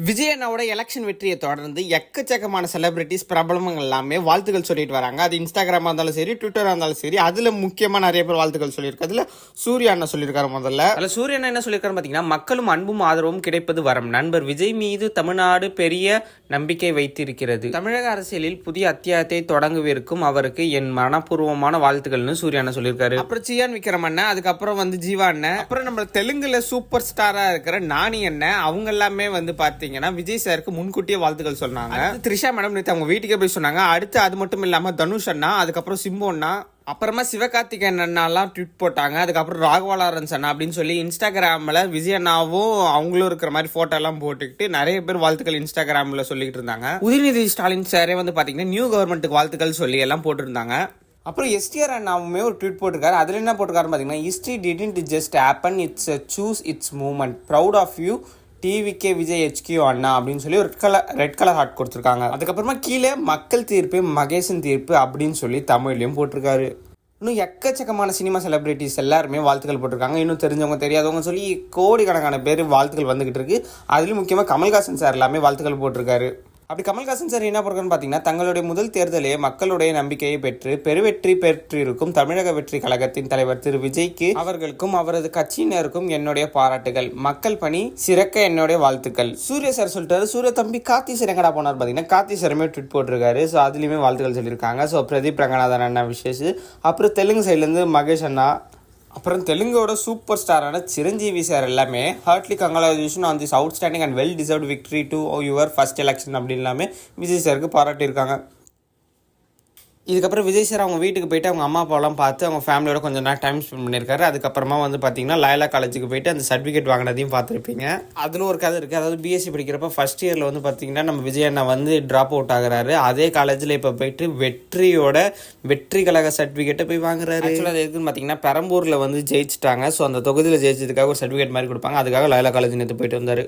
விஜய் அண்ணாவோட எலெக்ஷன் வெற்றியை தொடர்ந்து எக்கச்சக்கமான செலிபிரிட்டிஸ் பிரபலங்கள் எல்லாமே வாழ்த்துக்கள் சொல்லிட்டு வராங்க. அது இன்ஸ்டாகிராமா இருந்தாலும் சரி, ட்விட்டரா இருந்தாலும் சரி. அதுல முக்கியமா நிறைய பேர் வாழ்த்துக்கள் சொல்லியிருக்காரு. அதுல சூர்யா அண்ணா சொல்லியிருக்காரு. முதல்ல அதுல சூர்யா அண்ணா என்ன சொல்லியிருக்காரு பாத்தீங்கன்னா, மக்களும் அன்பும் ஆதரவும் கிடைப்பது வரம். நண்பர் விஜய் மீது தமிழ்நாடு பெரிய நம்பிக்கை வைத்திருக்கிறது. தமிழக அரசியலில் புதிய அத்தியாயத்தை தொடங்குவதற்கும் அவருக்கு என் மனப்பூர்வமான வாழ்த்துக்கள்னு சூர்யா அண்ணா சொல்லியிருக்காரு. அப்புறம் சியான் விக்ரம் அண்ணன், அதுக்கப்புறம் ஜீவா அண்ணன், அப்புறம் நம்ம தெலுங்குல சூப்பர் ஸ்டாரா இருக்கிற நானி அண்ணன், அவங்க எல்லாமே பாத்தீங்கன்னா விஜய் சாருக்கு முன்கூட்டியே வாழ்த்துக்கள் சொன்னாங்க. த்ரிஷா மேடம் நேற்று அவங்க வீட்டுக்கே போய் சொன்னாங்க. அடுத்து அது மட்டும் இல்லாம தனுஷ் அண்ணா, அதுக்கப்புறம் சிம்பு அண்ணா, அப்புறமா சிவகார்த்திகேயன் அண்ணாலாம் ட்வீட் போட்டாங்க. அதுக்கப்புறம் ராகவா லாரன்ஸ் அண்ணா அப்படின்னு சொல்லி இன்ஸ்டாகிராமில் விஜய் அண்ணாவும் அவங்களும் இருக்கிற மாதிரி ஃபோட்டோ எல்லாம் போட்டுக்கிட்டு நிறைய பேர் வாழ்த்துக்கள் இன்ஸ்டாகிராமில் சொல்லிக்கிட்டு இருந்தாங்க. உதயநிதி ஸ்டாலின் சாரே பாத்தீங்கன்னா நியூ கவர்மெண்ட்டுக்கு வாழ்த்துக்கள் சொல்லி எல்லாம் போட்டிருந்தாங்க. அப்புறம் எஸ்டிஆர் அண்ணாவுமே ஒரு ட்வீட் போட்டிருக்காரு. அதில் என்ன போட்டிருக்காரு பார்த்தீங்கன்னா, history didn't just happen, it's choose its moment, proud of you TVK Vijay HQ அண்ணா அப்படின்னு சொல்லி ஒரு ரெட் கலர் ஹார்ட் கொடுத்துருக்காங்க. அதுக்கப்புறமா கீழே மக்கள் தீர்ப்பு மகேசன் தீர்ப்பு அப்படின்னு சொல்லி தமிழ்லையும் போட்டிருக்காரு. இன்னும் எக்கச்சக்கமான சினிமா செலிபிரிட்டிஸ் எல்லாருமே வாழ்த்துக்கள் போட்டிருக்காங்க. இன்னும் தெரிஞ்சவங்க தெரியாதவங்க சொல்லி கோடிக்கணக்கான பேர் வாழ்த்துக்கள் வந்துகிட்டு இருக்கு. அதுலேயும் முக்கியமாக கமல்ஹாசன் சார் எல்லாமே வாழ்த்துக்கள் போட்டிருக்காரு. அப்படி கமல்ஹாசன் சார் என்ன பண்ணுறான்னு பார்த்தீங்கன்னா, தங்களுடைய முதல் தேர்தலே மக்களுடைய நம்பிக்கையை பெற்று பெருவெற்றி பெற்றிருக்கும் தமிழக வெற்றி கழகத்தின் தலைவர் திரு விஜய்க்கு அவர்களுக்கும் அவரது கட்சியினருக்கும் என்னுடைய பாராட்டுகள். மக்கள் பணி சிறக்க என்னுடைய வாழ்த்துக்கள். சூர்யா சார் சொல்லிட்டாரு. சூர்யா தம்பி கார்த்தி சார் எங்கடா போனார் பார்த்தீங்கன்னா, கார்த்தி சாருமே ட்வீட் போட்டிருக்காரு. ஸோ அதுலேயுமே வாழ்த்துக்கள் சொல்லியிருக்காங்க. ஸோ பிரதீப் ரங்கநாதன் அண்ணா விஷேஷ், அப்புறம் தெலுங்கு சைட்லேருந்து மகேஷ் அண்ணா, அப்புறம் தெலுங்கோட சூப்பர் ஸ்டாரான சிரஞ்சீவி சார் எல்லாமே heartily congratulation on this outstanding and well deserved victory to your first election அப்படின்னு எல்லாமே விஜய் சாருக்கு பாராட்டியிருக்காங்க. இதுக்கப்புறம் விஜய் சார் அவங்க வீட்டுக்கு போயிட்டு அவங்க அம்மா அப்பாவெல்லாம் பார்த்து அவங்க ஃபேமிலியோட கொஞ்சம் நேரம் டைம் ஸ்பெண்ட் பண்ணியிருக்காரு. அதுக்கப்புறமா பார்த்தீங்கன்னா லயலா காலேஜுக்கு போயிட்டு அந்த சர்டிஃபிகேட் வாங்கினதையும் பார்த்துருப்பீங்க. அதில் ஒரு கதை இருக்குது. அதாவது பிஎஸ்சி படிக்கிறப்ப ஃபர்ஸ்ட் இயரில் பார்த்தீங்கன்னா நம்ம விஜய் அண்ணா ட்ராப் அவுட் ஆகுறாரு. அதே காலேஜில் இப்போ போயிட்டு வெற்றி கழக சர்டிஃபிகேட்டை போய் வாங்குறாரு. ஆக்சுவலாக அது எதுக்குன்னு பார்த்தீங்கன்னா, பெரம்பூரில் ஜெயிச்சிட்டாங்க. ஸோ அந்த தொகுதியில் ஜெயிச்சதுக்காக ஒரு சர்டிஃபிகேட் மாதிரி கொடுப்பாங்க. அதுக்காக லயலா காலேஜ் நேற்று போயிட்டு வந்தார்.